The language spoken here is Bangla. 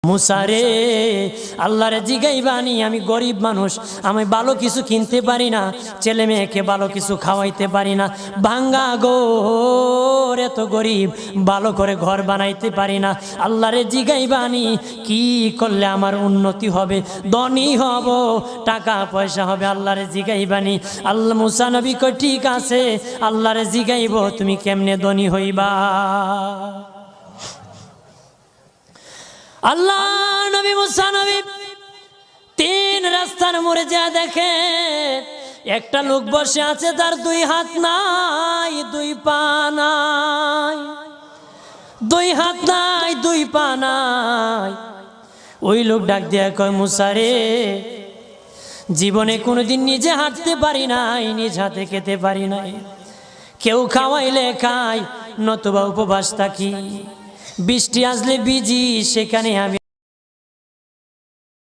মুসারে আল্লাহরে জিগাইবানি, আমি গরিব মানুষ, আমি ভালো কিছু কিনতে পারি না, ছেলে মেয়েকে ভালো কিছু খাওয়াইতে পারি না, ভাঙ্গা ঘর, এত গরিব, ভালো করে ঘর বানাইতে পারি না। আল্লাহরে জিগাইবানি কি করলে আমার উন্নতি হবে, ধনী হব, টাকা পয়সা হবে। আল্লাহরে জিগাইবানি। আল্লাহ মুসা নবী কই ঠিক আছে, আল্লাহরে জিগাইব তুমি কেমনে ধনী হইবা। আল্লাহ নবী মুসা নবী তিন রাস্তার মোড়ে যা দেখে একটা লোক বসে আছে, তার দুই হাত নাই, দুই পা নাই, দুই হাত নাই, দুই পা নাই। ওই লোক ডাক দিয়া কয়, মুসা রে, জীবনে কোনোদিন নিজে হাঁটতে পারি নাই, নিজ হাতে খেতে পারি নাই, কেউ খাওয়াইলে খাই, নতুবা উপবাস থাকি, বৃষ্টি আসলে ভিজি, সেখানে আমি